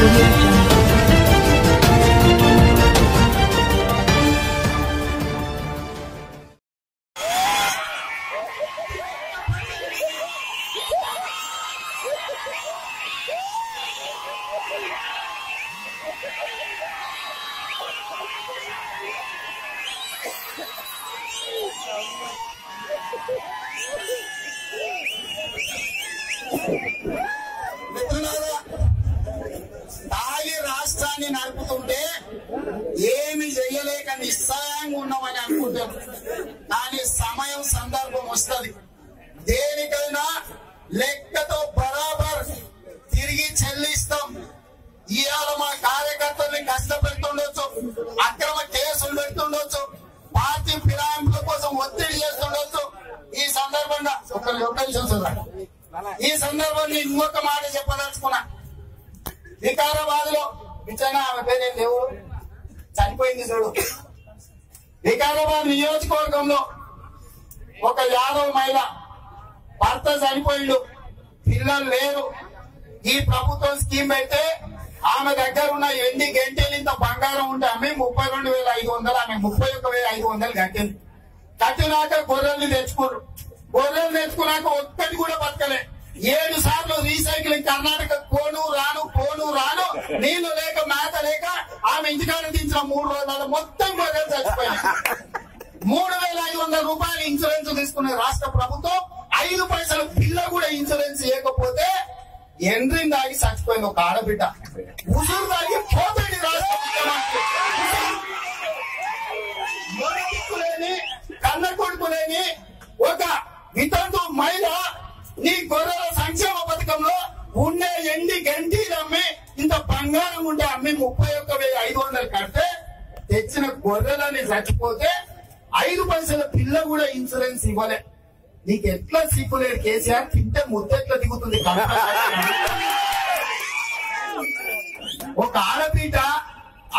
Audio Jungle. తాగి రాష్ట్రాన్ని నడుపుతుంటే ఏమి చెయ్యలేక నిస్సహాయంగా ఉన్నామని అనుకుంటాం. కానీ సమయం సందర్భం వస్తుంది, దేనికైనా లెక్కతో బరాబర్ తిరిగి చెల్లిస్తాం. ఇవాళ మా కార్యకర్తల్ని కష్టపెడుతుండొచ్చు, అక్రమ కేసులు పెడుతుండొచ్చు, పార్టీ ఫిరాయింపుల కోసం ఒత్తిడి చేస్తుండొచ్చు. ఈ సందర్భంగా ఒక్క నిమిషం చూద్దాం. ఈ సందర్భంగా ఇంకొక మాట చెప్పదలుచుకున్నా. వికారాబాద్ లో పిచ్చనా ఆమె పేరు లేవు, చనిపోయింది చూడు. వికారాబాద్ నియోజకవర్గంలో ఒక యాదవ్ మహిళ భర్త చనిపోయిండు, పిల్లలు లేరు. ఈ ప్రభుత్వం స్కీమ్ పెడితే ఆమె దగ్గర ఉన్న ఎండి గంటేలింత బంగారం ఉంటే ఆమె 32,500, ఆమె 31,500 కట్టింది. కట్టినాక గొర్రెల్ని తెచ్చుకోరు. గొర్రెలు తెచ్చుకున్నాక ఒక్కటి కూడా బతకలే. 7 సార్లు రీసైక్లింగ్ కర్ణాటక పోను రాను నీళ్లు లేక మేత లేక ఆమె ఇంటికాడ దించిన 3 రోజుల మొత్తం గొర్రెలు చచ్చిపోయాయి. 3,500 రూపాయలు ఇన్సూరెన్స్ తీసుకునే రాష్ట్ర ప్రభుత్వం 5 పైసలు పిల్ల కూడా ఇన్సూరెన్స్ ఇవ్వకపోతే ఎండ్రిని దాగి చచ్చిపోయింది ఒక ఆడబిడ్డ. ఉసురు దాగి పోతాడు రాష్ట్ర ముఖ్యమంత్రి. మొరటిక్కులేని కన్న కొడుకులేని ఒక వితంతు మహిళ నీ గొర్రెల సంక్షేమ పథకంలో ఉండే ఎండి గంటీలు అమ్మి ఇంత బంగారం ఉండే అమ్మి 31,500 కడితే తెచ్చిన గొర్రెలని చచ్చిపోతే 5 పైసల పిల్ల కూడా ఇన్సూరెన్స్ ఇవ్వలే. నీకు ఎట్లా సిగ్గులేడు కేసీఆర్? తింటే ముద్దెట్లా దిగుతుంది? ఒక ఆడబిడ్డ,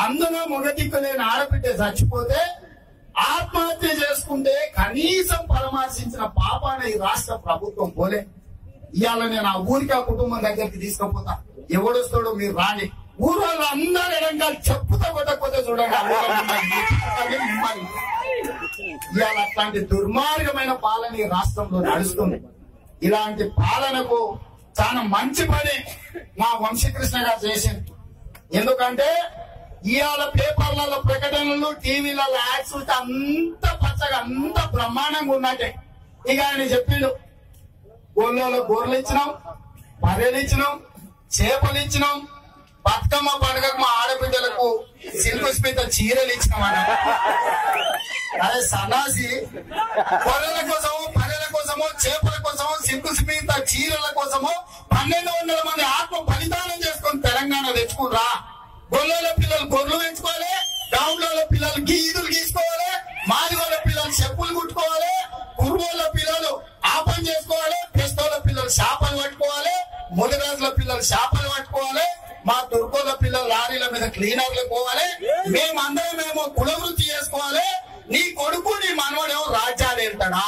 అందులో మొగదిక్కులేని ఆడబిడ్డ చచ్చిపోతే ఆత్మహత్య చేసుకుంటే కనీసం పరామర్శించిన పాపాన ఈ రాష్ట్ర ప్రభుత్వం పోలే. ఇవాళ నేను ఆ ఊరికి ఆ కుటుంబం దగ్గరికి తీసుకుపోతా, ఎవడొస్తాడో మీరు రాని. ఊరోళ్ళు అందరూ ఎడంగాలు చెప్పుతా కొట్టకపోతే చూడండి. ఇవాళ అట్లాంటి దుర్మార్గమైన పాలన ఈ రాష్ట్రంలో నడుస్తుంది. ఇలాంటి పాలనకు చాలా మంచి పని మా వంశీకృష్ణ గారు చేసింది. ఎందుకంటే ఇవాళ పేపర్లలో ప్రకటనలు, టీవీలలో యాడ్స్ అంత పచ్చగా అంత బ్రహ్మాండంగా ఉన్నట్టే. ఇక ఆయన చెప్పిండు, గొర్రెలు గొర్రెలు ఇచ్చినాం, బర్రెలు ఇచ్చినాం, చేపలు ఇచ్చినాం, బతుకమ్మ పండుగకు మా ఆడబిడ్డలకు సిల్కు స్మిత చీరలు ఇచ్చినామని. అదే సన్నాసి, గొర్రెల కోసమో బర్రెల కోసమో చేపల కోసమో సిల్కు స్మిత చీరల కోసమో 1,200 మంది ఆత్మ బలిదానం చేసుకొని తెలంగాణ తెచ్చుకుర్రా. గొర్రెల పిల్లలు గొర్రెలు పెంచుకోవాలి, గౌండ్ల పిల్లలు గీదులు గీసుకోవాలి, మాదిగోళ్ళ పిల్లలు చెప్పులు కుట్టుకోవాలి, కుర్రోళ్ళ పిల్లలు ఆ పని చేసుకోవాలి, పెస్తోళ్ళ పిల్లలు చేపలు పట్టుకోవాలి, ముదిరాజుల పిల్లలు చేపలు పట్టుకోవాలి, మా తుర్కోళ్ళ పిల్లలు లారీల మీద క్లీనర్లు పోవాలి. మేమేమో కులవృత్తి చేసుకోవాలి. నీ కొడుకు నీ మనవడేమో రాజ్యాలు వెళ్తాడా?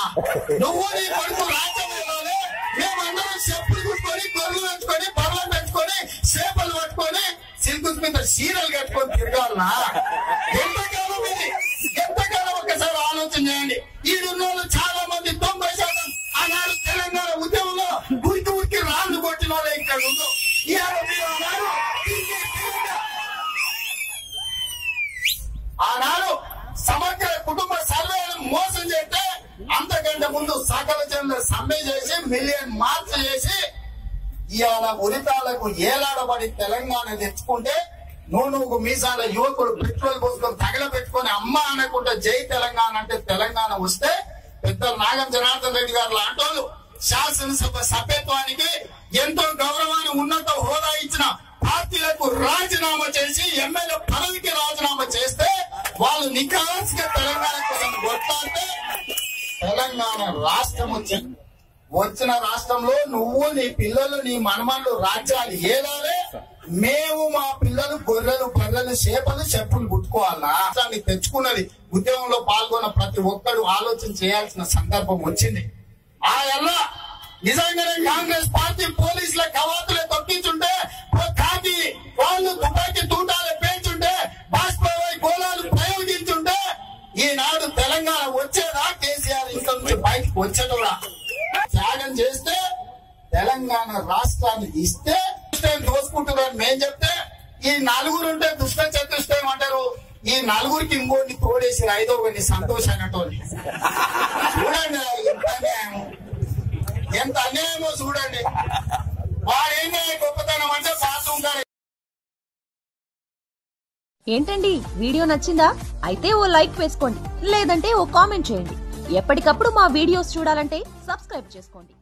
నువ్వు నీ కొడుకు రాజ్యం వెళ్ళాలి. మేమందరం చెప్పులు కుట్టుకొని, గొర్రెలు పెంచుకొని, బర్రెలు పెంచుకొని, చేపలు పట్టుకొని, సిల్కు మీద చీరలు కట్టుకొని తిరగాలనా? ఎంతకాలం ఇది? ఎంతకాలం? ఒక్కసారి ఆలోచన చేయండి. ఈడున్న వాళ్ళు చాలా మంది 90% ఆనాడు తెలంగాణ ఉద్యమంలో ఉరికి రాళ్ళు కొట్టిన వాళ్ళే ఇక్కడ ఉందో. ఆనాడు సమగ్ర కుటుంబ సర్వేలను మోసం చేస్తే అంతకంటే ముందు సకల జనుల సమ్మె చేసి మిలియన్ మార్చ్ చేసి ఇవాళ ఉరితాలకు ఏలాడబడి తెలంగాణ తెచ్చుకుంటే నూనూగు మీసాల యువకులు పెట్రోల్ పోసుకొని తగలబెట్టుకొని అమ్మ అనకుండా జై తెలంగాణ అంటే తెలంగాణ వస్తే పెద్దలు నాగం జనార్దన్ రెడ్డి గారు లాంటి వాళ్ళు శాసనసభ సభ్యత్వానికి ఎంతో గౌరవాన్ని ఉన్నత హోదా ఇచ్చిన పార్టీలకు రాజీనామా చేసి ఎమ్మెల్యే పదవికి రాజీనామా చేస్తే వాళ్ళు నికాస్గా తెలంగాణ కోసం కొట్లాడితే తెలంగాణ రాష్ట్రం వచ్చింది. వచ్చిన రాష్ట్రంలో నువ్వు నీ పిల్లలు నీ మనమళ్ళు రాజ్యాలు ఏలాలే, మేము మా పిల్లలు గొర్రెలు బర్రెలు చేపలు చెప్పులు కుట్టుకోవాలా? రాష్ట్రాన్ని తెచ్చుకున్నది ఉద్యమంలో పాల్గొన్న ప్రతి ఒక్కరు ఆలోచన చేయాల్సిన సందర్భం వచ్చింది. ఆ ఎలా నిజంగానే కాంగ్రెస్ పార్టీ పోలీసుల కవాతులే తొక్కించుంటే కాకి వాళ్ళు త్యాగం చేస్తే తెలంగాణ రాష్ట్రాన్ని ఇస్తే దోసుకుంటున్నారు మేము చెప్తే ఈ నలుగురు ఉంటే దుష్ట చతుష్టయం అంటారు. ఈ నలుగురికి ఇంకోటి తోడేసి ఐదో కొన్ని సంతోషంగా చూడండి ఎంత అన్యాయమో చూడండి. వాడేంటి గొప్పతనం అంటే బాత్రూమ్. ఏంటండి వీడియో నచ్చిందా? అయితే ఓ లైక్ వేసుకోండి, లేదంటే ఓ కామెంట్ చేయండి. ఎప్పటికప్పుడు మా వీడియోస్ చూడాలంటే సబ్స్క్రైబ్ చేసుకోండి.